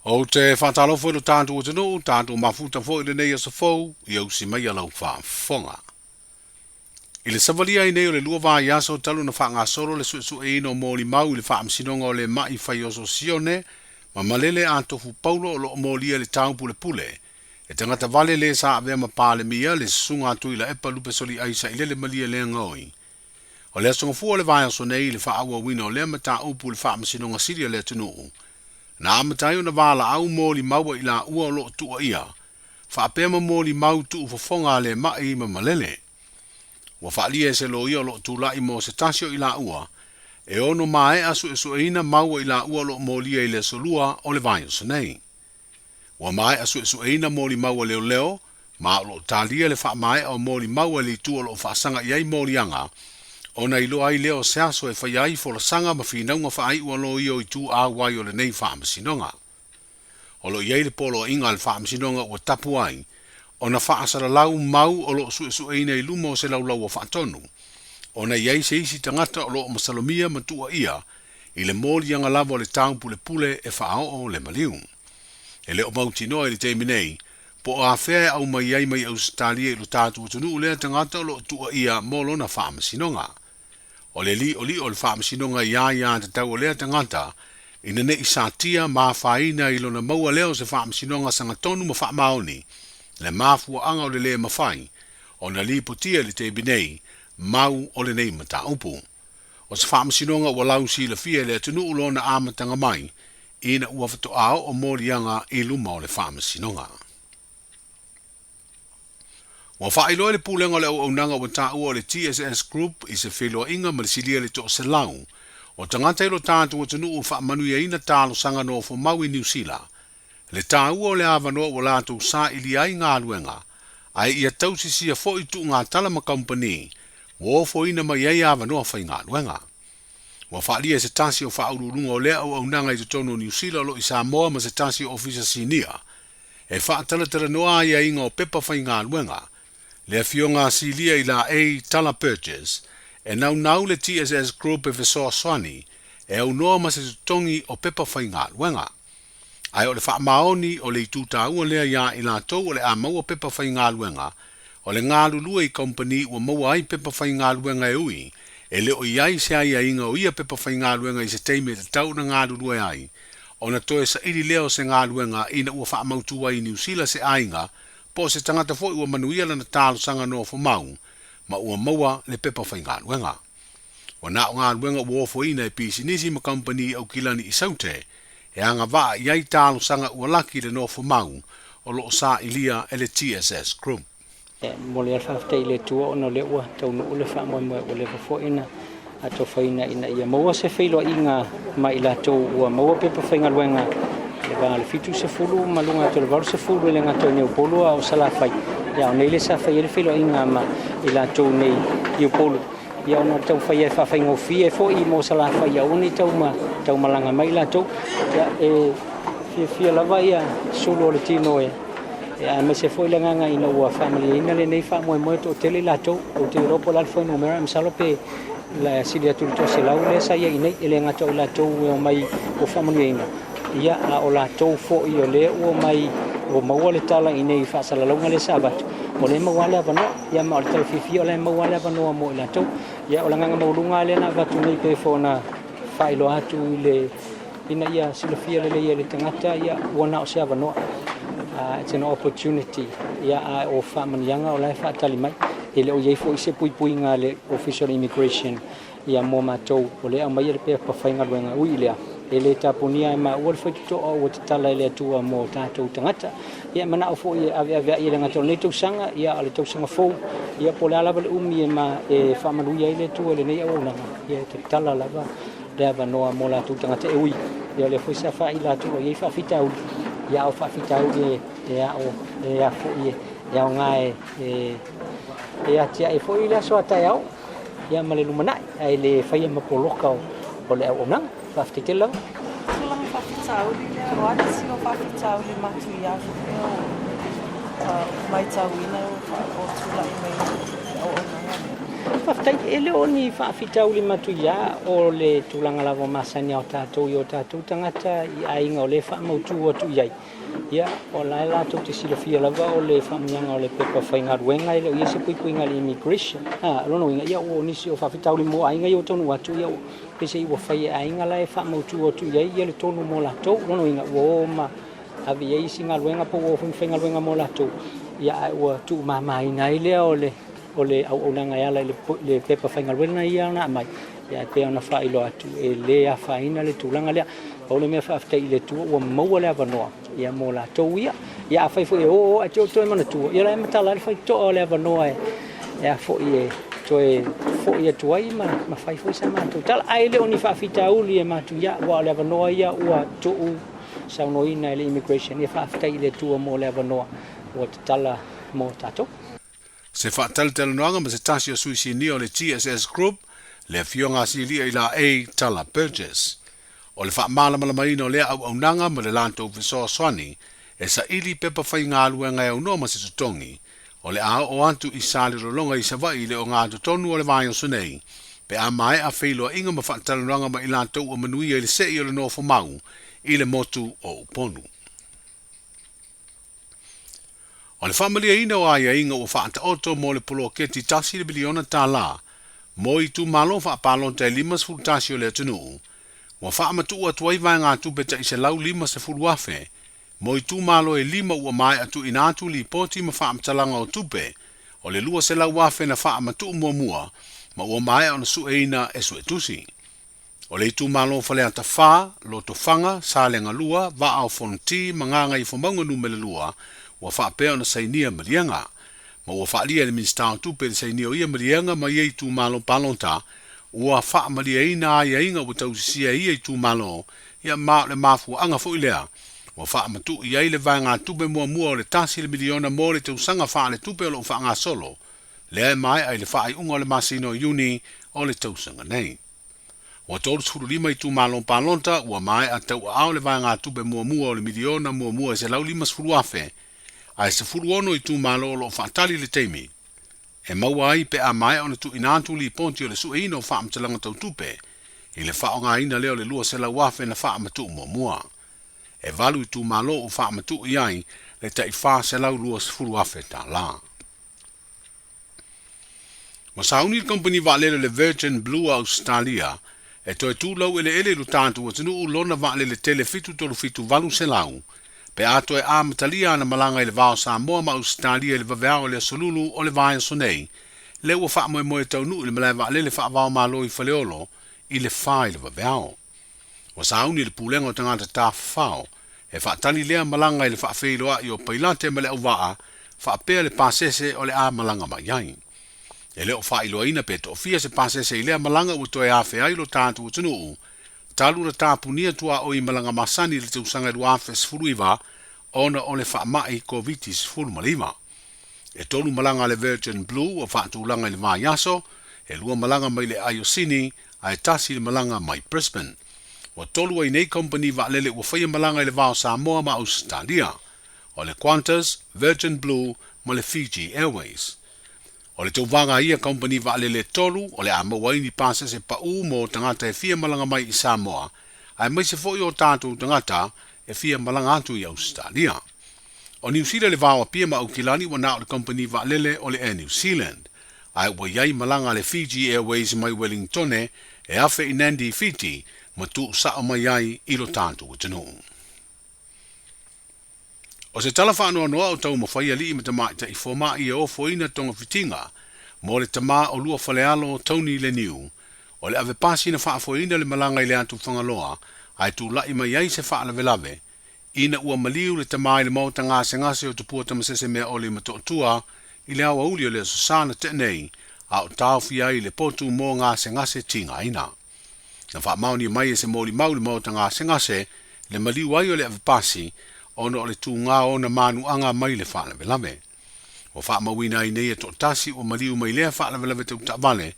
O te whatalo fo lo tātou o te no, tātou mafuta fo i le nei o sa fau, i au si mai alau whaafonga. I le savalia i nei o le lua vā iasa o talu na whaanga soro le su e ino mōli mau i le whaamsinonga o le mai whai o sione, ma malele a tofu paulo o lo mōlia le tāu pule pule. E tangata vale le sa avea ma pāle mia le sunga atu i la epa lupe soli aisa i le malia le ngoi. O le asonga fua le vāia so nei le whaaua wina o le mata upu le whaamsinonga siria le tunuu. Na amatai o na wala au mōli maua i la ua o lo tua ia. Whaapema mōli mau tu ufafonga le mai ma malele. Wa whaalia se lo ia o lo tu lai mo se tasio i la ua. E ono mae asu e sueina maua i la ua lo mōlia i le solua o le vaio nei. Wa mae asu e sueina mōli maua leo leo, ma o lo talia le wha mae o mōli maua li tu o lo whaasanga iai mōli anga, ona i lo ai leo se aso e whai ai fola sanga ma whinaunga wha ai ua lo i tu a wai o le nei whaamasinoga. O lo iei le polo inga le whaamasinoga ua tapu ai, ona whaasara lau mau o lo su e nei lumo se lau lau o whaatonu. Ona iei se isi tangata o lo masalomia matua ia, i le mōli anga lava o le tau pule pule e whaao o le maliu. E leo mauti noa i le teimi nei, po a whea au mai ai mai au stalia i lo tātua tunu u lea tangata o lo tua ia mōlo na whaamasinoga. O le li o le whaamasinoga ia te tau o lea tangata, ina ne isatia ma whaina i lona maua leo se whaamasinoga sanga tonu ma whaamaoni, le mafua anga o le lea mawhai, o na li potia le te binei, mau o le nei mata upu. O se whaamasinoga ua lau si la fia le tunu ulo na amatanga mai, ina ua whatoao o mōrianga i luma o le whaamasinoga. Wa whaelo le pūlenga le au nanga wa tā ua le TSS Group i se wheloa inga ma le silia le tō se lau. O tangata ilo tātu o tanu u whaamanu ia ina tālo sanga no fo mau i New Zealand. Le tā ua o le awanoa wa lātou sā ili ai ngā luenga. Ai ia tausisi a fo i tu ngā talama company. Wa fo ina ma iai awanoa whai ngā luenga. Wa whaalia se tasi o whaururunga o lea au nanga i tono New Zealand lo i Samoa ma se tasi o ofisa sinia. E whaatalatara noa ia inga o pepa whai ngā luenga. Le fionga silia i la Tala Purchase, e nau le TSS Group e Vesoa Swani, e au noa ma se tongi o pepa whai ngā luenga. Ai o le wha maoni o le i tūta ua lea ia i la tau o le a maua pepa whai ngā luenga, o le ngā lulua i company ua maua ai pepa whai ngā luenga e ui, e leo i ai se ai a inga o ia pepa whai ngā luenga i se teime te tau na ngā lulua ai, o na toe sa iri leo se ngā luenga ina ua wha mautua i New Zealand se ainga, po se tangata fo ua manuia lana tālo sanga no fo mau, ma ua maua le pepa whai ngā luenga. Wa nā o ngā luenga ua ofo ina e pisi nisi ma company au kilani i saute, e anga waa iai tālo sanga ua laki le no fo mau, o loo sā ilia e le TSS Group. Mo le alfafte i le tua ono le ua, tau nuu le wha moe o le fo ina, a tau whaina ina ia maua se whailo inga ma i la tau ua maua pepa whai ngā luenga, le va le fitu se fulu malunga to le valu se fulu le ngato nei polo au sala fai ya nei le sa fai le filo inga ma ila to nei i polo ya no tau fai fa fai ngofi e fo i mo sala fai ya uni tau malanga mai la to ya fi la vai ya solo le tino e ya me se foi le nganga ina wa family ina le nei fa mo to tele la to o te ropo la foi no mera msalo pe la silia tu to se la ule sa ya ina ele ngato la to o mai o family ina ia a o la tau fo i o le o mai o maua le tala i nei whaasalalonga le sabat. O le maua le avano, ia ma o le tala whiwhi o le maua le avano mo i la tau. Ia o la nganga maurunga le na vatu nei pe fo na whailo atu i le ina ia silofia le ia le tangata ia wana o se avano. It's an opportunity ia a o whamanianga o lai whaatali mai. E le o iei fo i se pui ngā le official immigration ia mo mātou o le au mai le pe pa whainga ruenga ui lea. E le tapunia e ma ua le whaituto o te tala e le atua mo tātou tangata. Ia mana o fo i ave i le ngata o nei tausanga, ia ale tausanga fo, ia po le alava le umi e ma e whamanuia i le atua le nei au nanga. Ia te tala lava le ava noa mo la tū tangata e ui. Ia le fwisa wha i la tū o iei whawhitau. Ia o whawhitau e a fo i e au ngā e atia e fo i le aso atai au. Ia ma le lumanai, ai le whaia mapoloka o le au nanga. Fafte te lau? Tulang whawhitau li lea roa, si o whawhitau li matu i afu o mai tau ina o tula i mei o nanga. Whaftai ele o ni whaafitau le matuia o le tūlanga lava masani o tātou i o tātou tangata i ainga o le whaamautu atu iai. Ia, o lai lātou te silofia lava o le whaamuanga o le pepa whainga ruenga ele o ia se puipuinga le immigration. Lono inga ia o nisi o whaafitau le mo ainga i o tonu atu ia o pese i o whai ainga la e whaamautu atu iai ia le tonu mo lātou. Lono inga o ma avi ei singa ruenga po o whainga ruenga mo lātou. Ia ua tu mamaina i lea o le au nanga ia le pepa whainga ruenga ia na mai. Ia e pea ona whailo atu e lea whaina le tūlanga lea. O le mea whaaftai i le tua ua maua lea wanoa. Ia mō la tau ia. Ia a whai fo e o a teo toe mana tua. Ia la e matala le whai toa lea wanoa e. Ia fo i e toe fo i e tuai ma whai fo i sa mātou. Tala aile o ni whaafita uli e mātou ia ua lea wanoa ia ua tuu saunoina i le immigration. Ia whaaftai i le tua mō lea wanoa ua te tala mō tātou. Se whaatalitele noanga ma se tasi o suisi ni o le TSS Group, le fionga silia i la A Tala Purchase. O le whaamalamalama ina o lea au nanga ma le lantou visoa swani, e sa ili pepa whai ngā luenga e au noa ma se tutongi, o le a o antu i sāli rolonga i sa vai le o ngā tutonu o le vai o sunei, pe a mai a whailoa inga ma whaatala noanga ma i lantou o manuia i le sei o le nofo mau, i le motu o uponu. O le whamalia ina o aia inga o whaata oto mo le polo keti tasi le biliona tā la, mo i tu malo whaapalon te limas fultasi o le atunu, wa whaamatu ua tuai vai ngā tupeta i se lau lima se fulu afe, mo i tu malo e lima ua mai atu ina atu li poti ma whaamatalanga o tupe, o le lua se lau afe na whaamatu mua mua, ma ua mai o na sueina e suetusi. O le tu malo fale ata wha, lo to whanga, sa le ngalua, va au fonti, manganga i whamaunga numele lua, ua whaapea o na sainia malianga, ma ua whaalia le minstao tupe le sainia o ia malianga ma iei tu malo palonta, ua wha malia ina ia inga ua tausisia ia i tu malo, ia maa le mafu anga fo ilea, ua wha matu ia i le vai ngā tupe mua mua o le tasi le miliona mo le tausanga wha le tupe o lo wha ngā solo, le ai mai ai le wha ai unga o le masino iuni o le tausanga nei. Ua tolu suru lima i tu malo palonta, ua mai a tau au le vai ngā tupe mua mua o le miliona mua mua e se lau lima sfuru afe, ai se furu ono i tu malo o lo wha tali le teimi. E maua ai pe a mai ona tu inantu li ponti o le sueina o whaamtalanga tau tupe, i le wha o ngā ina leo le lua se la wafe na whaamatu mua mua. E valu i tu malo o whaamatu i ai, le tai wha se lau lua se furu afe ta la. Wa sauni company waalele le Virgin Blue Australia, e toi tu lau ele lu tātu o tenu u lona waalele telefitu tolu fitu valu se lau, pe ato e amatalia na malanga i le vao Samoa ma Australia i le vaveao le solulu o le vae sonei, le ua wha moe moe tau nu i le malai vaale le wha vao malo i whaleolo i le wha i le vaveao. Wa sauni le pulenga o tangata ta whao, e wha tali lea malanga i le wha whailoa i o pailate ma le au waa, wha pea le pasese o le a malanga ma iai. E leo wha iloa ina pe to fia se pasese i lea malanga ua toe a whea ilo tātu o tunu talu na tāpunia tua o i malanga masani le tausanga i luafe sfuruiva ona o le whaamai COVID-19 sfurumaliva. E tolu malanga le Virgin Blue o whaatulanga i le maa yaso, e lua malanga mai le Ayosini, a e tasi le malanga mai Brisbane. O tolu ai nei company waalele ua whaia malanga i le vao Samoa ma Australia, o le Qantas, Virgin Blue, ma le Fiji Airways. O le tauvanga ia company waalele tolu, o le amawaini pasa se pa mo tangata e fia malanga mai i Samoa, ai mai se foi o tātou tangata e fia malanga atu i Australia. O New Zealand le vāua pia ma Aukilani wana o le company waalele o le Air New Zealand, ai ua iai malanga le Fiji Airways mai Wellingtone e afe i Nandi Fiti ma tu sao mai ai i lo tātou o tanu. O se tala whaanoa noa o tau mawhaia li i matamaita i fōma i e ofo ina tonga fitinga, mo le tama o lua whalealo Tony Leniu, o le ave pasi na whaafo ina le malanga i le atu whangaloa, ai tu lai mai ai se whaalavelave, ina ua maliu le tama i le mauta ngase ngase o tupua tamasese mea o le matotua, i le awa uli o le susana tenei, a o tau fia i le potu mō ngase ngase tinga ina. Na wha mauni mai e se mōli mau le mauta ngase ngase, le maliu ai o le ave pasi, ono o le tū ngā o na manu anga mai le whaalavelave. O wha mawina i nei e to tasi o maliu mai lea whaalavelave te utavale,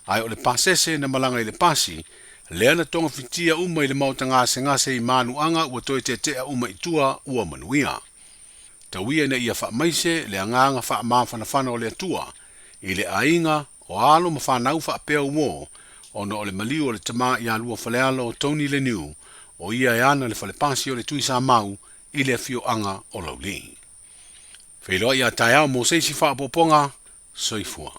ai o le pasese na malanga i le pasi, lea na tonga fitia uma i le mauta ngase ngase i manu anga ua toi te tea uma i tua ua manuia. Ta wia na ia wha maise le anganga wha mawhanawhana o le atua, i le ainga o alo ma whanau wha apea umo, o no ole maliu o le tama i alua whalealo o Tony le niu, o ia e ana le whale pasi o le tuisa mau, i le fio anga o lauli. Wheloa ia tai au mo seisi wha apoponga, soifua.